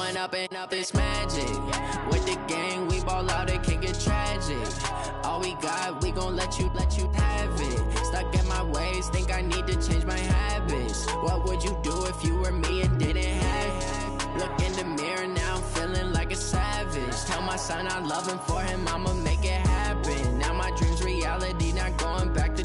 Growing up this magic. With the gang, we ball out, it can get tragic. All we got, we gon' let you have it. Stuck in my ways, think I need to change my habits. What would you do if you were me and didn't have it? Look in the mirror, now I'm feeling like a savage. Tell my son I love him, for him I'ma make it happen. Now my dream's reality, not going back to.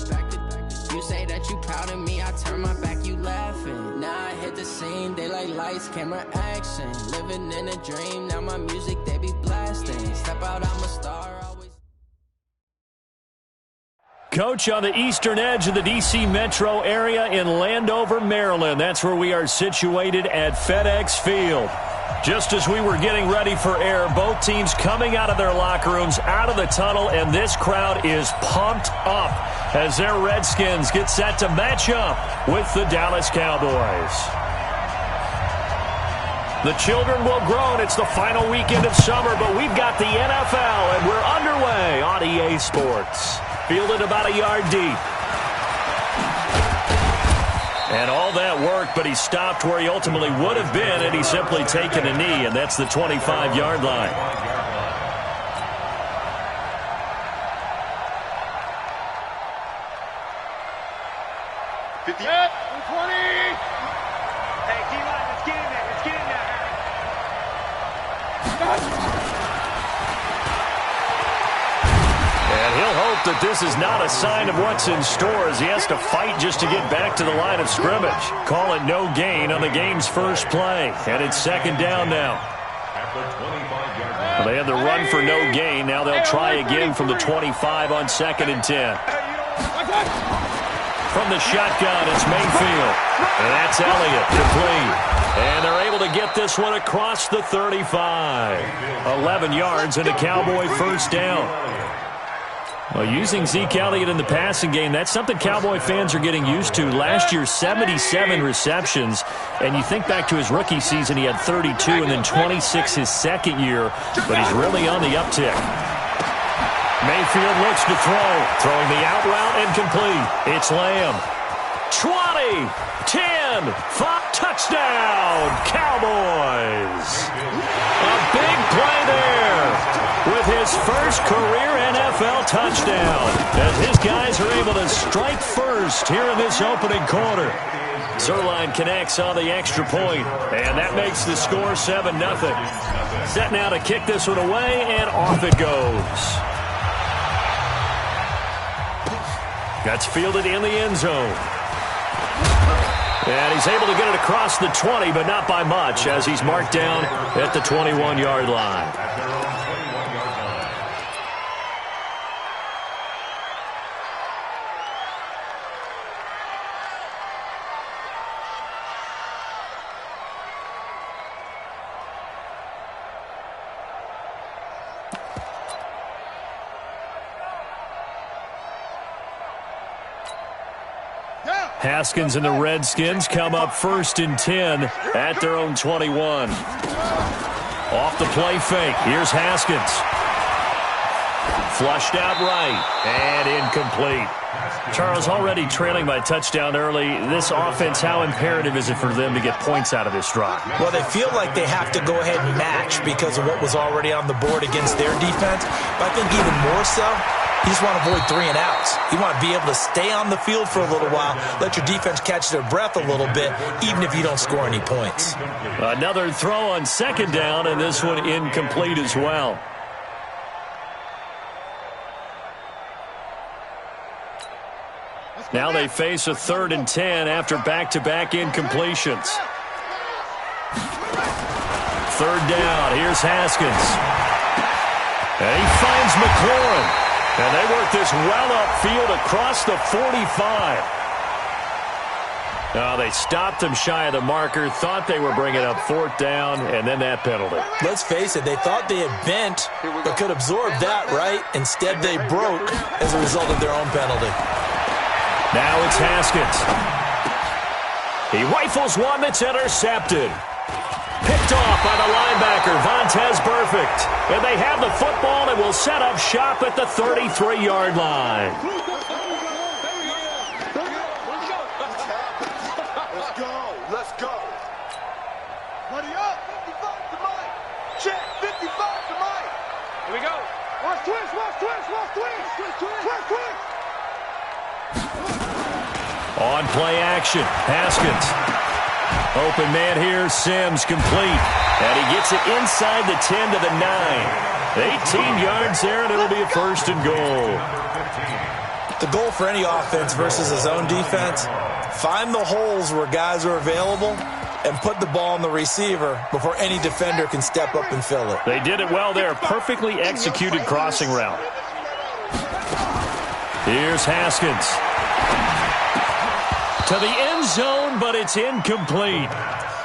You say that you proud of me, I turn my back, you laughing. Now I hit the scene, they like lights, camera, action. Living in a dream, now my music, they be blasting. Step out, I'm a star, always. Coach, on the eastern edge of the D.C. metro area in Landover, Maryland. That's where we are situated at FedEx Field. Just as we were getting ready for air, both teams coming out of their locker rooms, out of the tunnel, and this crowd is pumped up as their Redskins get set to match up with the Dallas Cowboys. The children will grow, and it's the final weekend of summer, but we've got the NFL, and we're underway on EA Sports. Fielded about a yard deep. And all that work, but he stopped where he ultimately would have been had he simply taken a knee, and that's the 25-yard line. Hey, D-line, let's get in there. Let's get in there. And he'll hope that this is not a sign of what's in store as he has to fight just to get back to the line of scrimmage. Call it no gain on the game's first play. And it's second down now. Well, they had the run for no gain. Now they'll try again from the 25 on 2nd and 10. From the shotgun, it's Mayfield. And that's Elliott, complete. And they're able to get this one across the 35. 11 yards and a Cowboy first down. Well, using Zeke Elliott in the passing game, that's something Cowboy fans are getting used to. Last year, 77 receptions. And you think back to his rookie season, he had 32 and then 26 his second year. But he's really on the uptick. Mayfield looks to throw. Throwing the out route and complete. It's Lamb. 20, 10, 5, touchdown, Cowboys. A big play there with his first career NFL touchdown as his guys are able to strike first here in this opening quarter. Zerline connects on the extra point, and that makes the score 7-0. Set now to kick this one away, and off it goes. That's fielded in the end zone. And he's able to get it across the 20, but not by much, as he's marked down at the 21-yard line. Haskins and the Redskins come up 1st and 10 at their own 21. Off the play fake. Here's Haskins. Flushed out right and incomplete. Charles, already trailing by touchdown early. This offense, how imperative is it for them to get points out of this drive? Well, they feel like they have to go ahead and match because of what was already on the board against their defense. But I think even more so, you just want to avoid 3 and outs. You want to be able to stay on the field for a little while, let your defense catch their breath a little bit, even if you don't score any points. Another throw on 2nd down, and this one incomplete as well. Now they face a 3rd and 10 after back-to-back incompletions. 3rd down. Here's Haskins. And he finds McLaurin. And they work this well upfield across the 45. They stopped him shy of the marker, thought they were bringing up 4th down, and then that penalty. Let's face it, they thought they had bent, but could absorb that, right? Instead, they broke as a result of their own penalty. Now it's Haskins. He rifles one that's intercepted. Picked off by the linebacker, Vontaze Burfict. And they have the football and will set up shop at the 33-yard line. Let's go. Let's go. Buddy up. Watch twist, watch twist, watch twist, twist, twist, twist. On play action, Haskins. Open man here, Sims complete. And he gets it inside the 10 to the 9. 18 yards there, and it'll be a first and goal. The goal for any offense versus his own defense, find the holes where guys are available and put the ball on the receiver before any defender can step up and fill it. They did it well there. Perfectly executed crossing route. Here's Haskins. To the end zone, but it's incomplete.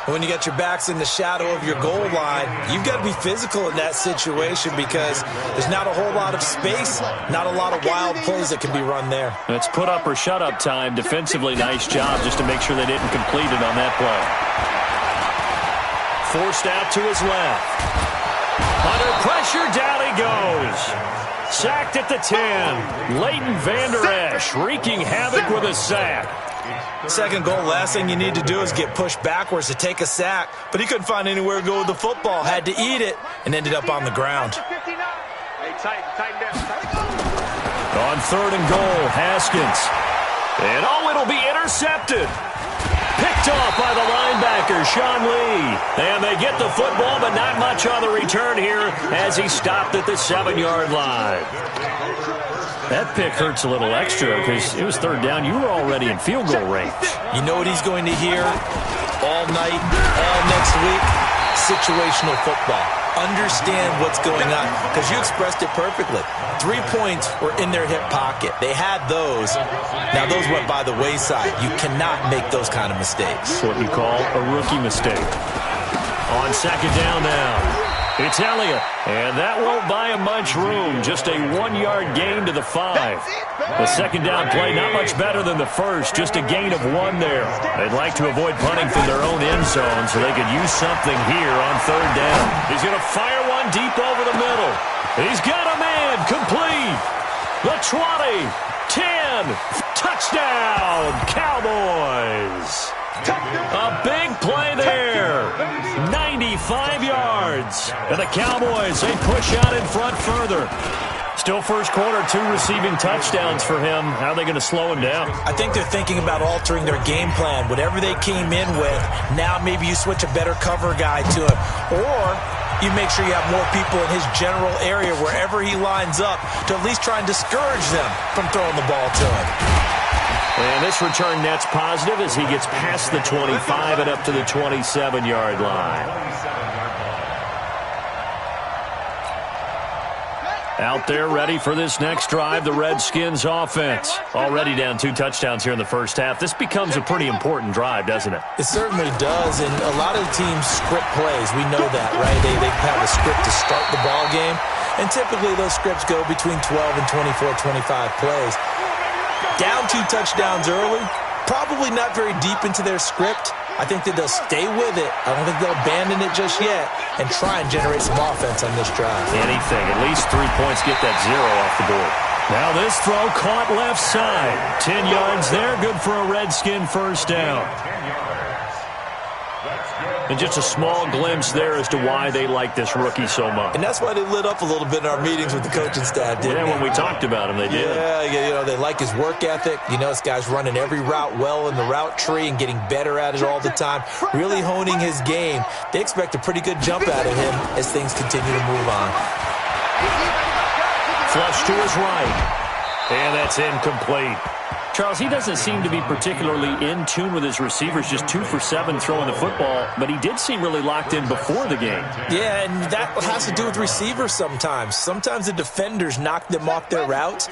When you got your backs in the shadow of your goal line, you've got to be physical in that situation because there's not a whole lot of space, not a lot of wild plays that can be run there. It's put up or shut up time. Defensively, nice job just to make sure they didn't complete it on that play. Forced out to his left. Under pressure, down he goes. Sacked at the 10. Leighton Vander Esch wreaking havoc with a sack. Second goal, last thing you need to do is get pushed backwards to take a sack. But he couldn't find anywhere to go with the football. Had to eat it and ended up on the ground. Hey, tighten down. On third and goal, Haskins. And it'll be intercepted. Picked off by the linebacker, Sean Lee. And they get the football, but not much on the return here as he stopped at the 7-yard line. That pick hurts a little extra because it was third down. You were already in field goal range. You know what he's going to hear all night, all next week? Situational football. Understand what's going on because you expressed it perfectly. 3 points were in their hip pocket. They had those. Now, those went by the wayside. You cannot make those kind of mistakes. What you call a rookie mistake. On second down now. It's Elliott, and that won't buy him much room. Just a 1-yard gain to the 5. The second down play, not much better than the first, just a gain of 1 there. They'd like to avoid punting from their own end zone so they could use something here on third down. He's going to fire one deep over the middle. He's got a man, complete. The 20, 10, touchdown, Cowboys. A big play there. 95 yards. And the Cowboys, they push out in front further. Still first quarter, 2 receiving touchdowns for him. How are they going to slow him down? I think they're thinking about altering their game plan. Whatever they came in with, now maybe you switch a better cover guy to him. Or you make sure you have more people in his general area wherever he lines up to at least try and discourage them from throwing the ball to him. And this return net's positive as he gets past the 25 and up to the 27-yard line. Out there ready for this next drive, the Redskins offense. Already down 2 touchdowns here in the first half. This becomes a pretty important drive, doesn't it? It certainly does, and a lot of the teams script plays. We know that, right? They have a script to start the ball game, and typically those scripts go between 12 and 24, 25 plays. Down 2 touchdowns early, probably not very deep into their script. I think that they'll stay with it. I don't think they'll abandon it just yet and try and generate some offense on this drive. Anything. At least 3 points, get that 0 off the board. Now this throw caught left side. 10 yards there, good for a Redskin first down. And just a small glimpse there as to why they like this rookie so much. And that's why they lit up a little bit in our meetings with the coaching staff, didn't they? Yeah, when we talked about him, they did. Yeah, they like his work ethic. You know, this guy's running every route well in the route tree and getting better at it all the time, really honing his game. They expect a pretty good jump out of him as things continue to move on. Flush to his right. And that's incomplete. Charles, he doesn't seem to be particularly in tune with his receivers, just 2 for 7 throwing the football, but he did seem really locked in before the game. Yeah, and that has to do with receivers sometimes. Sometimes the defenders knock them off their routes,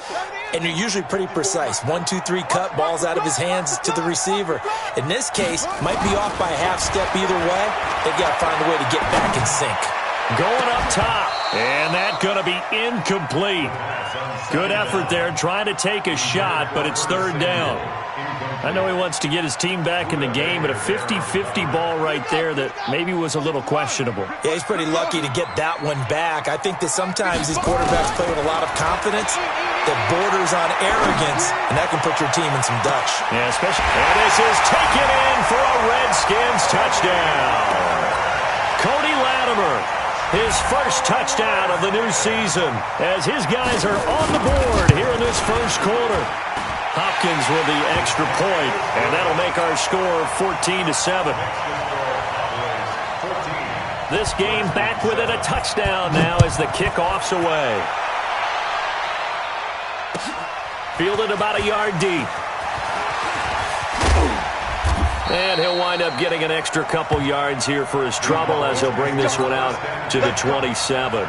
and they're usually pretty precise. 1, 2, 3 cut, balls out of his hands to the receiver. In this case, might be off by a half step either way. They've got to find a way to get back in sync. Going up top, and that's going to be incomplete. Good effort there, trying to take a shot, but it's third down. I know he wants to get his team back in the game, but a 50-50 ball right there that maybe was a little questionable. Yeah, he's pretty lucky to get that one back. I think that sometimes these quarterbacks play with a lot of confidence that borders on arrogance, and that can put your team in some Dutch. Yeah, especially. And this is taken in for a Redskins touchdown. Cody Latimer his first touchdown of the new season as his guys are on the board here in this first quarter. Hopkins with the extra point, and that'll make our score 14-7. This game back within a touchdown now as the kickoff's away. Fielded about a yard deep. And he'll wind up getting an extra couple yards here for his trouble as he'll bring this one out to the 27.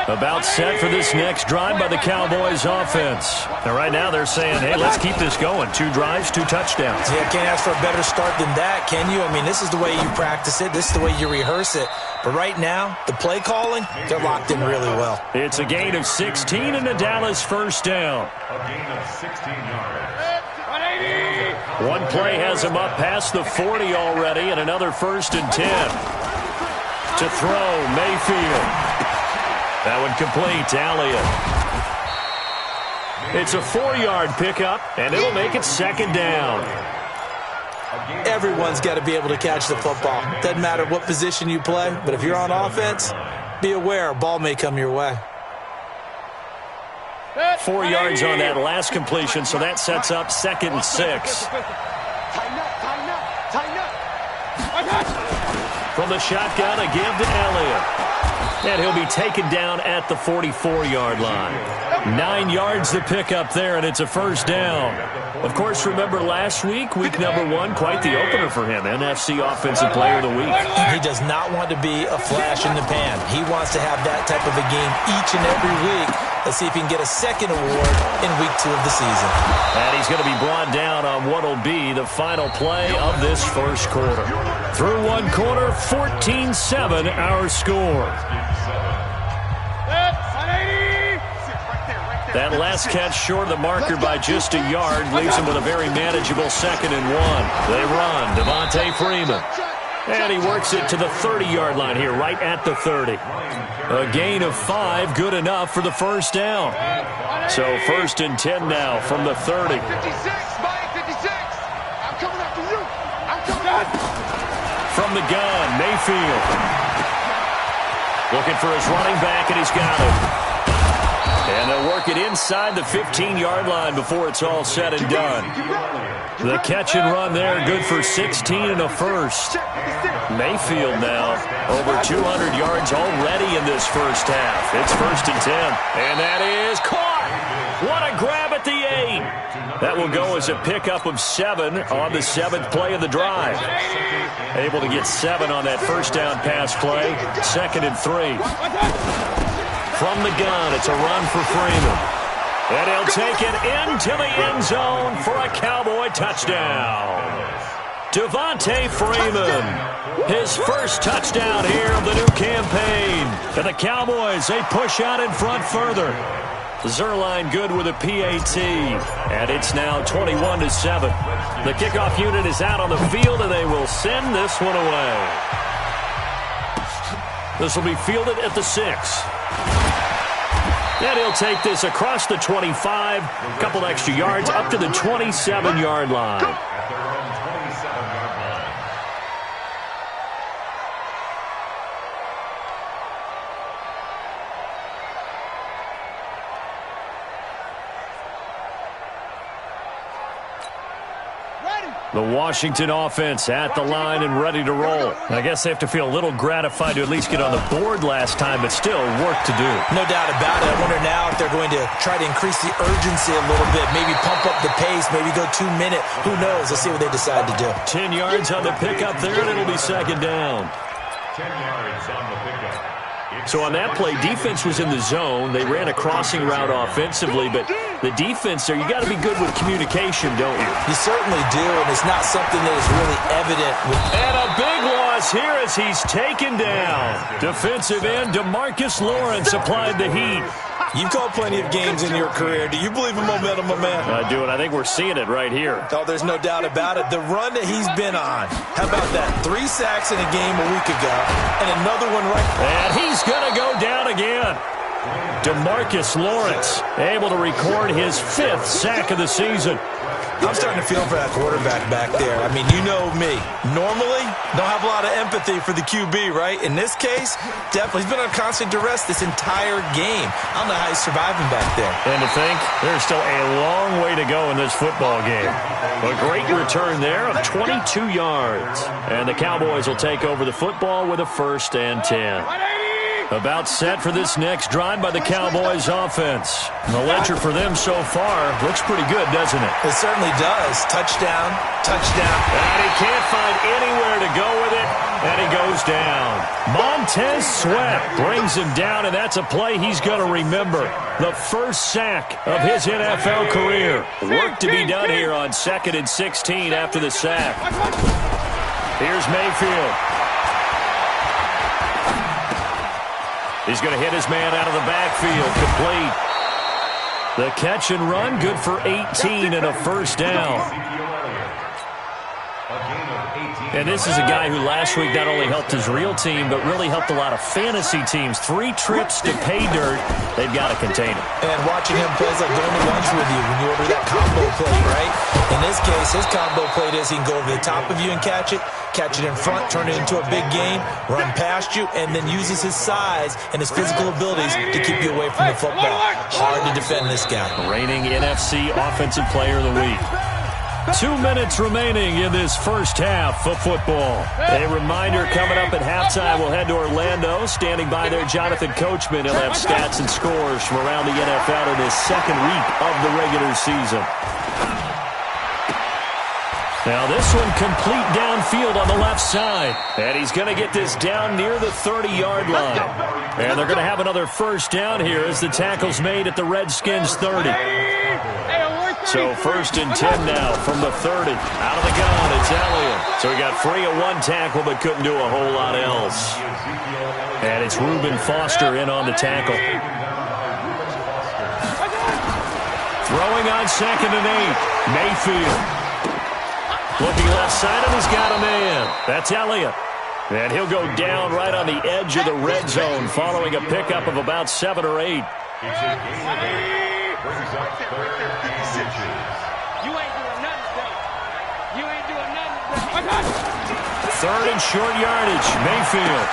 About set for this next drive by the Cowboys offense. And right now they're saying, hey, let's keep this going. 2 drives, 2 touchdowns. Yeah, can't ask for a better start than that, can you? I mean, this is the way you practice it. This is the way you rehearse it. But right now, the play calling, they're locked in really well. It's a gain of 16 and a Dallas first down. A gain of 16 yards. One play has him up past the 40 already, and another 1st and 10. To throw, Mayfield. That one complete to Elliott. It's a 4-yard pickup, and it'll make it 2nd down. Everyone's got to be able to catch the football. Doesn't matter what position you play, but if you're on offense, be aware a ball may come your way. 4 yards on that last completion, so that sets up 2nd and 6. From the shotgun, a give to Elliott. And he'll be taken down at the 44-yard line. 9 yards to pick up there, and it's a 1st down. Of course, remember last week, week number 1, quite the opener for him. NFC Offensive Player of the Week. He does not want to be a flash in the pan. He wants to have that type of a game each and every week. Let's see if he can get a 2nd award in week 2 of the season. And he's going to be brought down on what will be the final play of this first quarter. Through one quarter, 14-7 our score. That last catch short of the marker by just a yard leaves him with a very manageable 2nd and 1. They run, Devontae Freeman. And he works it to the 30-yard line here, right at the 30. A gain of 5, good enough for the 1st down. So 1st and 10 now from the 30. 56, Mike, 56. I'm coming after you. I'm coming after you. From the gun, Mayfield. Looking for his running back, and he's got it. And they'll work it inside the 15-yard line before it's all said and done. The catch and run there, good for 16 and a 1st. Mayfield now over 200 yards already in this first half. It's 1st and 10. And that is caught. What a grab at the 8. That will go as a pickup of 7 on the 7th play of the drive. Able to get 7 on that 1st down pass play. 2nd and 3. From the gun, it's a run for Freeman. And he'll take it into the end zone for a Cowboy touchdown. Devontae Freeman, his first touchdown here of the new campaign. And the Cowboys, they push out in front further. Zerline good with a PAT. And it's now 21-7. The kickoff unit is out on the field, and they will send this one away. This will be fielded at the 6. And he'll take this across the 25, a couple extra yards, up to the 27-yard line. The Washington offense at the line and ready to roll. I guess they have to feel a little gratified to at least get on the board last time, but still work to do. No doubt about it. I wonder now if they're going to try to increase the urgency a little bit, maybe pump up the pace, maybe go 2-minute. Who knows? Let's see what they decide to do. 10 yards on the pickup there, and it'll be 2nd down. 10 yards on the pickup. So on that play, defense was in the zone. They ran a crossing route offensively, but the defense there, you got to be good with communication, don't you? You certainly do, and it's not something that is really evident. And a big loss here as he's taken down. Defensive end DeMarcus Lawrence applied the heat. You've called plenty of games in your career. Do you believe in momentum, my man? I do, and I think we're seeing it right here. Oh, there's no doubt about it. The run that he's been on. How about that? 3 sacks in a game a week ago, and another one right. And he's going to go down again. DeMarcus Lawrence able to record his 5th sack of the season. I'm starting to feel for that quarterback back there. I mean, you know me. Normally, don't have a lot of empathy for the QB, right? In this case, definitely. He's been on constant duress this entire game. I don't know how he's surviving back there. And to think, there's still a long way to go in this football game. A great return there of 22 yards. And the Cowboys will take over the football with a 1st and 10. About set for this next drive by the Cowboys offense. The ledger for them so far looks pretty good, doesn't it? It certainly does. Touchdown, touchdown. And he can't find anywhere to go with it, and he goes down. Montez Sweat brings him down, and that's a play he's going to remember. The first sack of his NFL career. Work to be done here on 2nd and 16 after the sack. Here's Mayfield. He's going to hit his man out of the backfield. Complete. The catch and run, good for 18 and a 1st down. And this is a guy who last week not only helped his real team, but really helped a lot of fantasy teams. 3 trips to pay dirt. They've got to contain him. And watching him plays like going to lunch with you when you order that combo plate, right? In this case, his combo plate is he can go over the top of you and catch it in front, turn it into a big gain, run past you, and then uses his size and his physical abilities to keep you away from the football. Hard to defend this guy. Reigning NFC Offensive Player of the Week. 2 minutes remaining in this first half of football. A reminder coming up at halftime, we'll head to Orlando. Standing by there, Jonathan Coachman. He'll have stats and scores from around the NFL in his 2nd week of the regular season. Now this one complete downfield on the left side. And he's going to get this down near the 30-yard line. And they're going to have another 1st down here as the tackle's made at the Redskins 30. So 1st and 10 now from the 30. Out of the gun, it's Elliott. So he got free of 1 tackle but couldn't do a whole lot else. And it's Reuben Foster in on the tackle. Throwing on 2nd and 8. Mayfield. Looking left side, and he's got a man. That's Elliott. And he'll go down right on the edge of the red zone following a pickup of about 7 or 8. Third and short yardage. Mayfield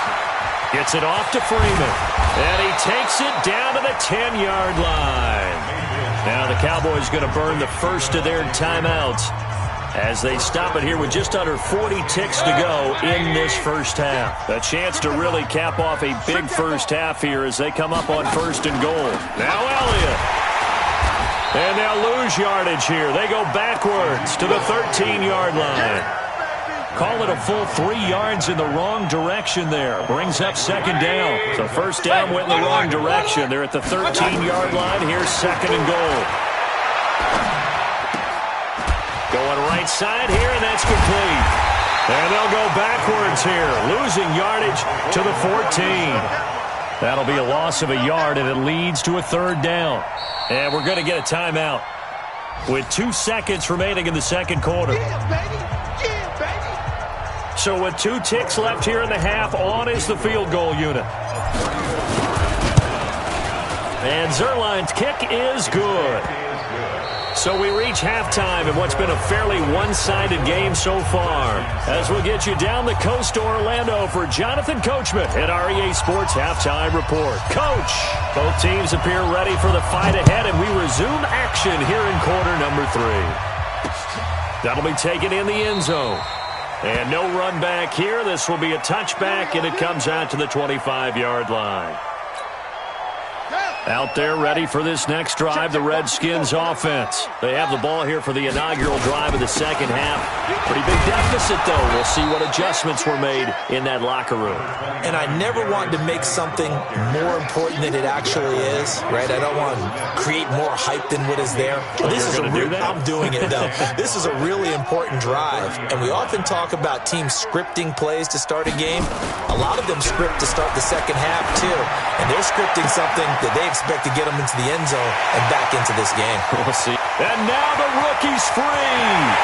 gets it off to Freeman. And he takes it down to the 10-yard line. Now the Cowboys going to burn the first of their timeouts as they stop it here with just under 40 ticks to go in this first half. A chance to really cap off a big first half here as they come up on 1st and goal. Now Elliott. And they'll lose yardage here. They go backwards to the 13-yard line. Call it a full 3 yards in the wrong direction there. Brings up 2nd down. So 1st down went in the wrong direction. They're at the 13-yard line. Here's 2nd and goal. Going right side here, and that's complete. And they'll go backwards here, losing yardage to the 14. That'll be a loss of a yard, and it leads to a 3rd down. And we're going to get a timeout with 2 seconds remaining in the 2nd quarter. So with 2 ticks left here in the half, on is the field goal unit. And Zerline's kick is good. So we reach halftime in what's been a fairly one-sided game so far. As we'll get you down the coast to Orlando for Jonathan Coachman at REA Sports Halftime Report. Coach, both teams appear ready for the fight ahead, and we resume action here in quarter number 3. That'll be taken in the end zone. And no run back here. This will be a touchback, and it comes out to the 25-yard line. Out there ready for this next drive, the Redskins offense. They have the ball here for the inaugural drive of the second half. Pretty big deficit, though. We'll see what adjustments were made in that locker room. And I never want to make something more important than it actually is, right? I don't want to create more hype than what is there. Oh, this is I'm doing it, though. This is a really important drive. And we often talk about teams scripting plays to start a game. A lot of them script to start the second half, too. And they're scripting something that they expect to get them into the end zone and back into this game. We'll see. And now the rookie's free.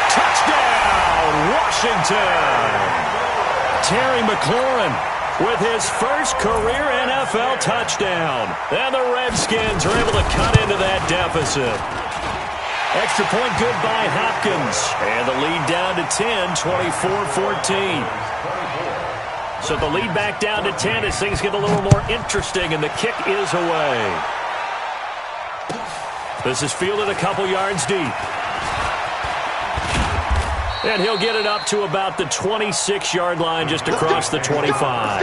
Touchdown, Washington. Terry McLaurin with his first career NFL touchdown. And the Redskins are able to cut into that deficit. Extra point good by Hopkins. And the lead down to 10, 24-14. So the lead back down to 10 as things get a little more interesting, and the kick is away. This is fielded a couple yards deep. And he'll get it up to about the 26-yard line, just across the 25.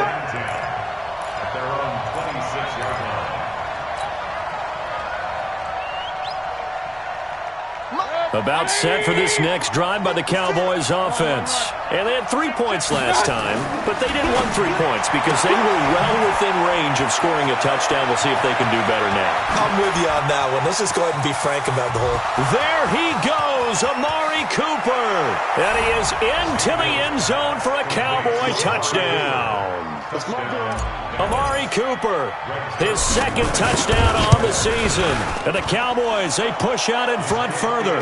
About set for this next drive by the Cowboys offense. And they had 3 points last time, but they didn't want 3 points because they were well within range of scoring a touchdown. We'll see if they can do better now. I'm with you on that one. Let's just go ahead and be frank about the whole. There he goes, Amari Cooper. And he is into the end zone for a Cowboy touchdown. Amari Cooper, his second touchdown on the season. And the Cowboys, they push out in front further.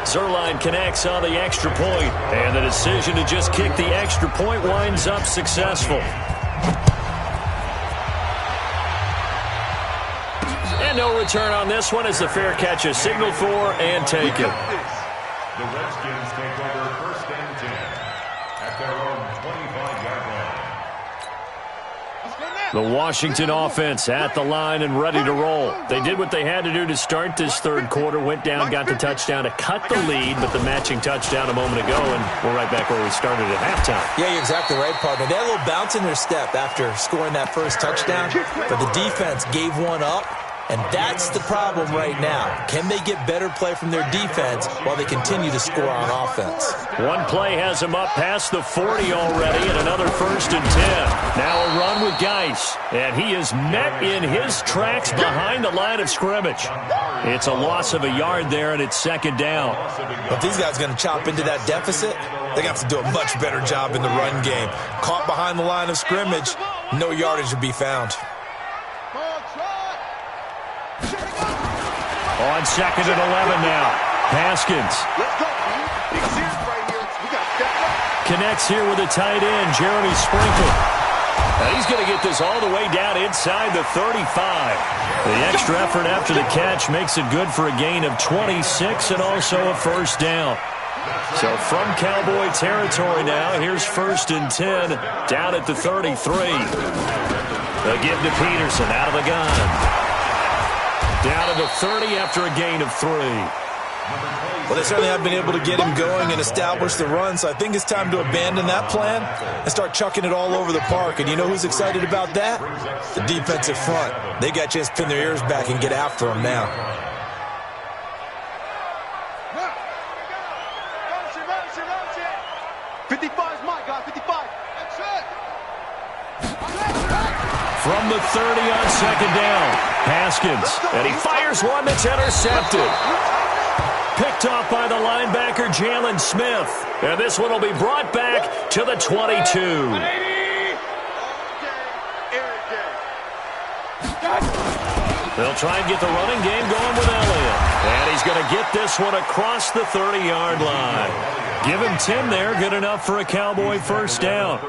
Zerline connects on the extra point, and the decision to just kick the extra point winds up successful. And no return on this one as the fair catch is signaled for and taken. The Redskins take over 1st and 10 at their own 25-yard line. The Washington offense at the line and ready to roll. They did what they had to do to start this third quarter, went down, got the touchdown to cut the lead, but the matching touchdown a moment ago, and we're right back where we started at halftime. Yeah, you're exactly right, partner. They had a little bounce in their step after scoring that first touchdown, but the defense gave one up. And that's the problem right now. Can they get better play from their defense while they continue to score on offense? One play has him up past the 40 already, and another 1st and 10. Now a run with Geis, and he is met in his tracks behind the line of scrimmage. It's a loss of a yard there, and it's 2nd down. But these guys are going to chop into that deficit. They're going to have to do a much better job in the run game. Caught behind the line of scrimmage, no yardage to be found. On 2nd and 11 now. Haskins. Let's go. Big series right here. We got to step up. Connects here with a tight end, Jeremy Sprinkle. Now he's going to get this all the way down inside the 35. The extra effort after the catch makes it good for a gain of 26 and also a 1st down. So from Cowboy territory now, here's 1st and 10 down at the 33. The give to Peterson out of the gun. Down to the 30 after a gain of 3. Well, they certainly have been able to get him going and establish the run, so I think it's time to abandon that plan and start chucking it all over the park. And you know who's excited about that? The defensive front. They got a chance to pin their ears back and get after him now. From the 30 on 2nd down, Haskins, and he fires one that's intercepted. Picked off by the linebacker, Jalen Smith. And this one will be brought back to the 22. They'll try and get the running game going with Elliott. And he's going to get this one across the 30-yard line. Give him 10 there, good enough for a Cowboy 1st down.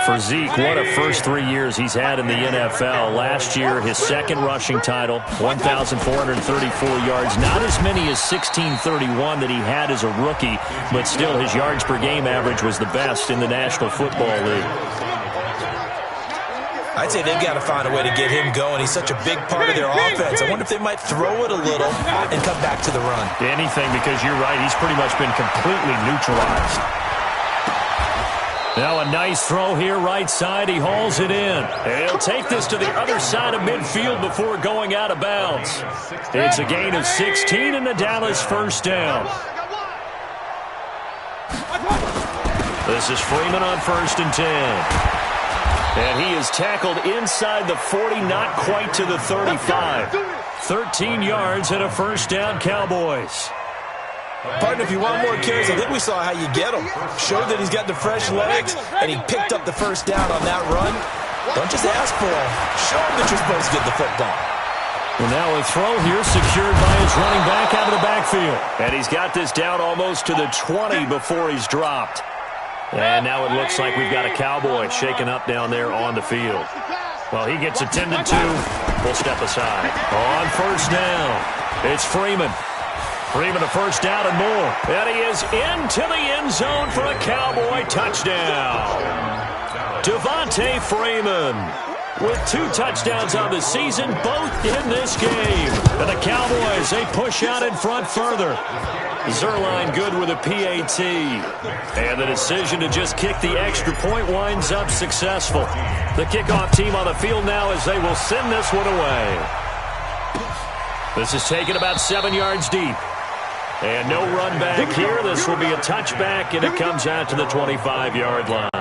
For Zeke, what a first 3 years he's had in the NFL. Last year, his 2nd rushing title, 1,434 yards. Not as many as 1,631 that he had as a rookie, but still his yards per game average was the best in the National Football League. I'd say they've got to find a way to get him going. He's such a big part of their offense. I wonder if they might throw it a little and come back to the run. Anything, because you're right, he's pretty much been completely neutralized. Now a nice throw here right side. He hauls it in. And he'll take this to the other side of midfield before going out of bounds. It's a gain of 16 and the Dallas 1st down. This is Freeman on 1st and 10. And he is tackled inside the 40, not quite to the 35. 13 yards and a 1st down, Cowboys. Partner, if you want more carries, I think we saw how you get him. Showed that he's got the fresh legs, and he picked up the 1st down on that run. Don't just ask for him. Show him that you're supposed to get the football. Well, now a throw here secured by his running back out of the backfield. And he's got this down almost to the 20 before he's dropped. And now it looks like we've got a Cowboy shaken up down there on the field. Well, he gets attended to. We'll step aside. On first down, it's Freeman. Freeman a first down and more. And he is into the end zone for a Cowboy touchdown. Devontae Freeman with 2 touchdowns on the season, both in this game. And the Cowboys, they push out in front further. Zerline good with a PAT. And the decision to just kick the extra point winds up successful. The kickoff team on the field now as they will send this one away. This is taken about 7 yards deep. And no run back here. This will be a touchback, and it comes out to the 25-yard line.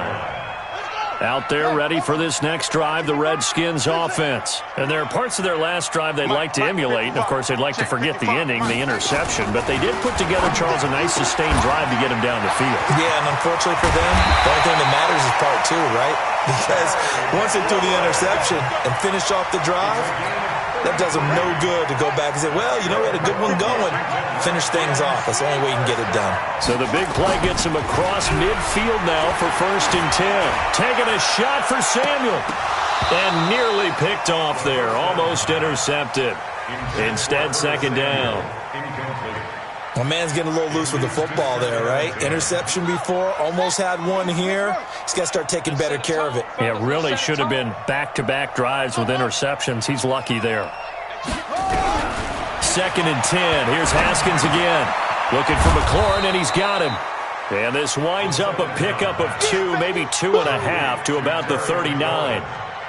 Out there ready for this next drive, the Redskins offense. And there are parts of their last drive they'd like to emulate. And, of course, they'd like to forget the ending, the interception. But they did put together, Charles, a nice sustained drive to get him down the field. Yeah, and unfortunately for them, the only thing that matters is part 2, right? Because once they threw the interception and finished off the drive, that does them no good to go back and say, well, you know, we had a good one going. Finish things off. That's the only way you can get it done. So the big play gets him across midfield now for 1st and 10. Taking a shot for Samuel. And nearly picked off there. Almost intercepted. Instead, 2nd down. My man's getting a little loose with the football there, right? Interception before, almost had one here. He's got to start taking better care of it. It really should have been back-to-back drives with interceptions. He's lucky there. 2nd and 10. Here's Haskins again. Looking for McLaurin, and he's got him. And this winds up a pickup of 2, maybe 2.5 to about the 39.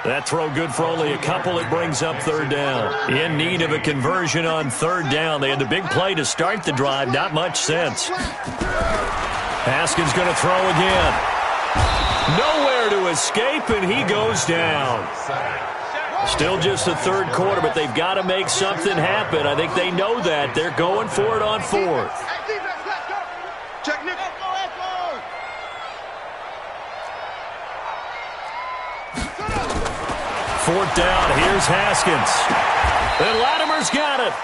That throw good for only a couple. It brings up 3rd down. In need of a conversion on 3rd down. They had the big play to start the drive. Not much sense. Haskins going to throw again. Nowhere to escape, and he goes down. Still just the 3rd quarter, but they've got to make something happen. I think they know that. They're going for it on 4th. Check Nick. 4th down, here's Haskins. And Latimer's got it.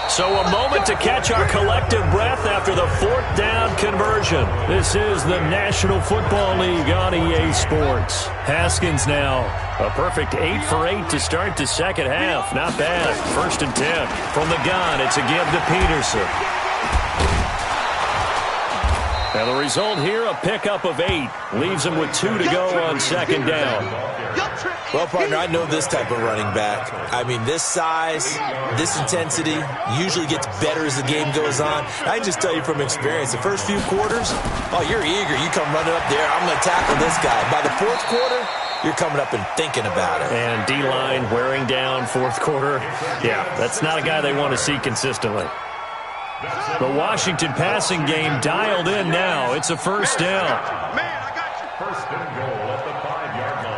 So a moment to catch our collective breath after the 4th down conversion. This is the National Football League on EA Sports. Haskins now, a perfect 8 for 8 to start the 2nd half. Not bad. 1st and 10. From the gun, it's a give to Peterson. And the result here, a pickup of 8. Leaves him with 2 to go on 2nd down. Well, partner, I know this type of running back. I mean, this size, this intensity usually gets better as the game goes on. I can just tell you from experience, the first few quarters, oh, you're eager. You come running up there, I'm going to tackle this guy. By the 4th quarter, you're coming up and thinking about it. And D-line wearing down 4th quarter. Yeah, that's not a guy they want to see consistently. The Washington passing game dialed in now. It's a 1st down. Man, I got you. 1st and goal at the 5-yard line.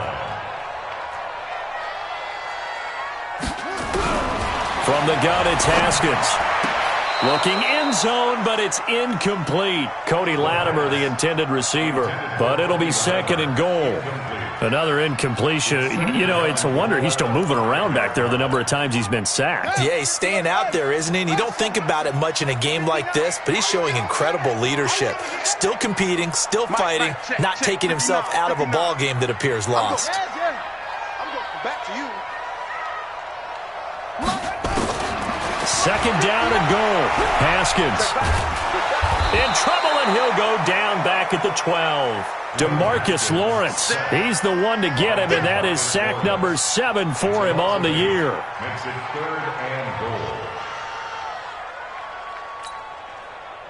From the gun, it's Haskins. Looking end zone, but it's incomplete. Cody Latimer, the intended receiver. But it'll be 2nd and goal. Another incompletion. You know, it's a wonder he's still moving around back there the number of times he's been sacked. Yeah, he's staying out there, isn't he? And you don't think about it much in a game like this, but he's showing incredible leadership. Still competing, still fighting, not taking himself out of a ball game that appears lost. I'm going back to you. 2nd down and goal. Haskins in trouble, and he'll go down back at the 12. DeMarcus Lawrence, he's the one to get him, and that is sack number 7 for him on the year. Makes it 3rd and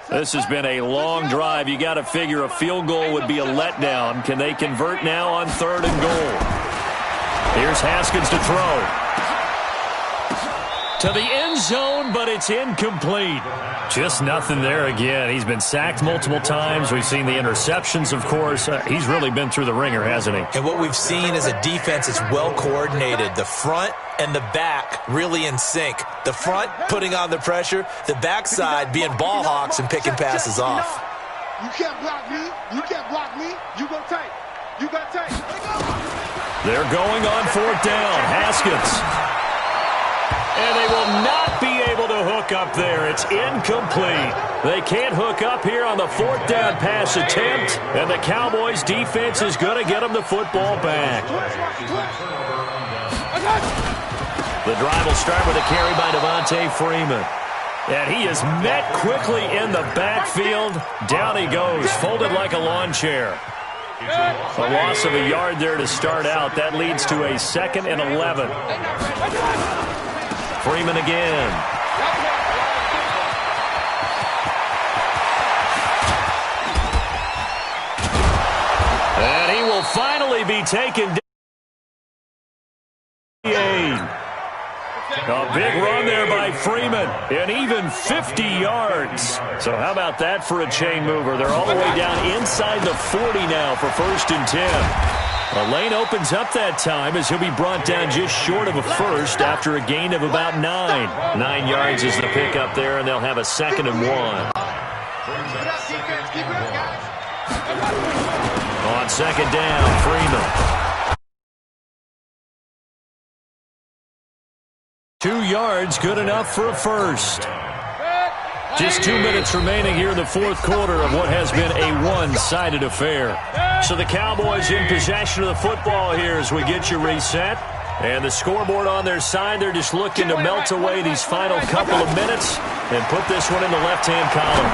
goal. This has been a long drive. You got to figure a field goal would be a letdown. Can they convert now on 3rd and goal? Here's Haskins to throw. To the end zone, but it's incomplete. Just nothing there again. He's been sacked multiple times. We've seen the interceptions, of course. He's really been through the ringer, hasn't he? And what we've seen is a defense that's well coordinated. The front and the back really in sync. The front putting on the pressure, the backside being ball hawks and picking passes off. You can't block me. You can't block me. You go tight. You got tight. They're going on 4th down. Haskins. And they will not be able to hook up there. It's incomplete. They can't hook up here on the 4th down pass attempt, and the Cowboys' defense is going to get them the football back. The drive will start with a carry by Devontae Freeman. And he is met quickly in the backfield. Down he goes, folded like a lawn chair. A loss of a yard there to start out. That leads to a 2nd and 11. Freeman again. And he will finally be taken down. A big run there by Freeman, and even 50 yards. So how about that for a chain mover? They're all the way down inside the 40 now for 1st and 10. A lane opens up that time as he'll be brought down just short of a first after a gain of about 9. 9 yards is the pickup there, and they'll have a 2nd and 1. On 2nd down, Freeman. 2 yards, good enough for a first. Just 2 minutes remaining here in the 4th quarter of what has been a one-sided affair. So the Cowboys in possession of the football here as we get you reset. And the scoreboard on their side, they're just looking to melt away these final couple of minutes and put this one in the left-hand column.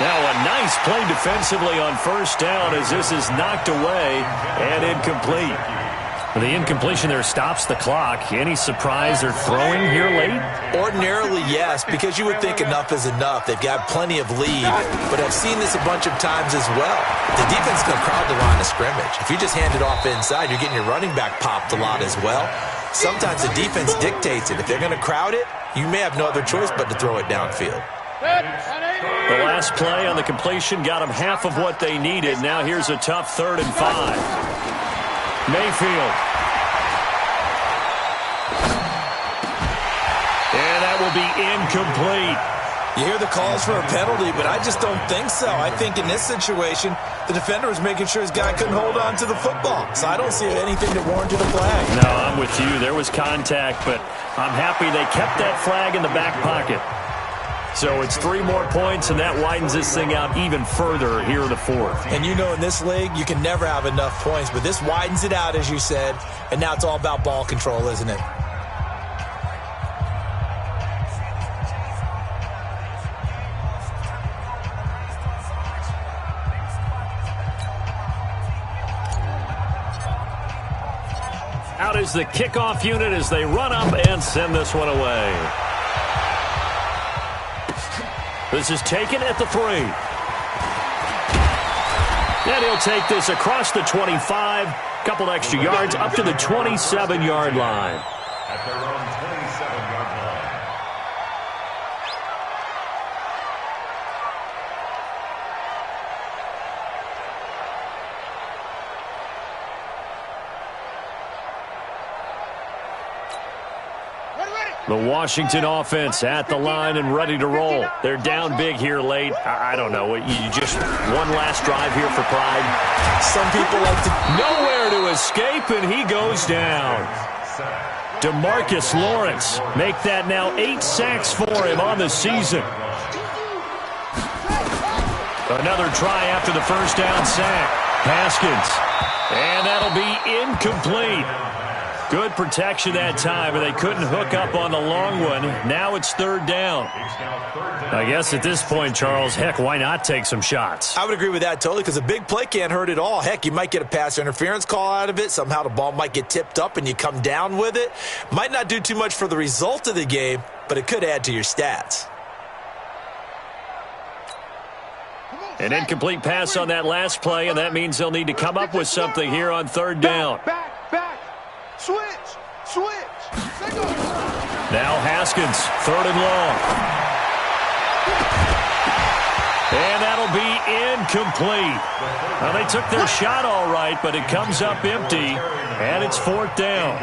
Now a nice play defensively on 1st down as this is knocked away and incomplete. The incompletion there stops the clock. Any surprise they're throwing here late? Ordinarily, yes, because you would think enough is enough. They've got plenty of lead, but I've seen this a bunch of times as well. The defense is going to crowd the line of scrimmage. If you just hand it off inside, you're getting your running back popped a lot as well. Sometimes the defense dictates it. If they're going to crowd it, you may have no other choice but to throw it downfield. The last play on the completion got them half of what they needed. Now here's a tough 3rd and 5. Mayfield. And that will be incomplete. You hear the calls for a penalty, but I just don't think so. I think in this situation, the defender was making sure his guy couldn't hold on to the football. So I don't see anything that warranted a flag. No, I'm with you. There was contact, but I'm happy they kept that flag in the back pocket. So it's 3 more points, and that widens this thing out even further here in the 4th. And you know in this league, you can never have enough points, but this widens it out, as you said, and now it's all about ball control, isn't it? Out is the kickoff unit as they run up and send this one away. This is taken at the 3. And he'll take this across the 25. Couple extra yards up to the 27-yard line. At their own 27-yard line. The Washington offense at the line and ready to roll. They're down big here late. I don't know. You just one last drive here for pride. Some people like to... Nowhere to escape, and he goes down. DeMarcus Lawrence make that now 8 sacks for him on the season. Another try after the 1st down sack. Haskins. And that'll be incomplete. Good protection that time, and they couldn't hook up on the long one. Now it's 3rd down. I guess at this point, Charles, heck, why not take some shots? I would agree with that totally because a big play can't hurt at all. Heck, you might get a pass interference call out of it. Somehow the ball might get tipped up and you come down with it. Might not do too much for the result of the game, but it could add to your stats. An incomplete pass on that last play, and that means they'll need to come up with something here on 3rd down. Back. Switch. Now Haskins, 3rd and long. And that'll be incomplete. Well, they took their shot all right, but it comes up empty, and it's 4th down.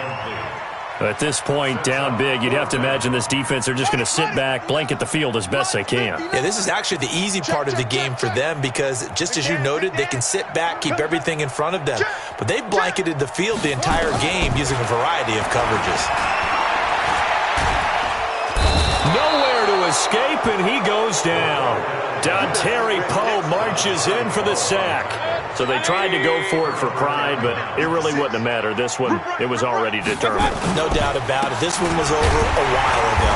At this point, down big, you'd have to imagine this defense are just going to sit back, blanket the field as best they can. Yeah, this is actually the easy part of the game for them because, just as you noted, they can sit back, keep everything in front of them. But they've blanketed the field the entire game using a variety of coverages. up, and he goes down. Terry Poe marches in for the sack. So they tried to go for it for pride, but it really wouldn't have mattered. This one, it was already determined. No doubt about it. This one was over a while ago.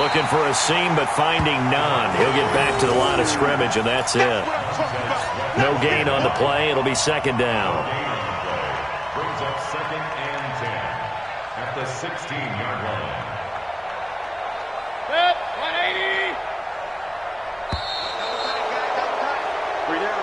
Looking for a seam, but finding none. He'll get back to the line of scrimmage, and that's it. No gain on the play. It'll be second down. Brings up 2nd and 10 at the 16-yard line. Set, 180. 3 down.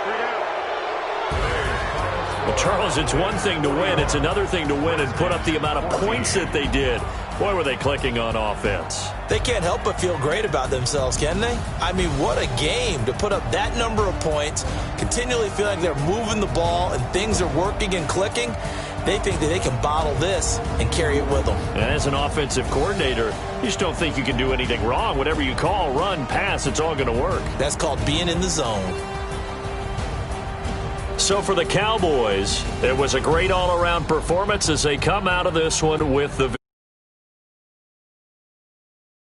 Well, Charles, it's one thing to win. It's another thing to win and put up the amount of points that they did. Boy, were they clicking on offense. They can't help but feel great about themselves, can they? I mean, what a game to put up that number of points, continually feel like they're moving the ball and things are working and clicking. They think that they can bottle this and carry it with them. And as an offensive coordinator, you just don't think you can do anything wrong. Whatever you call, run, pass, it's all going to work. That's called being in the zone. So for the Cowboys, it was a great all-around performance as they come out of this one with the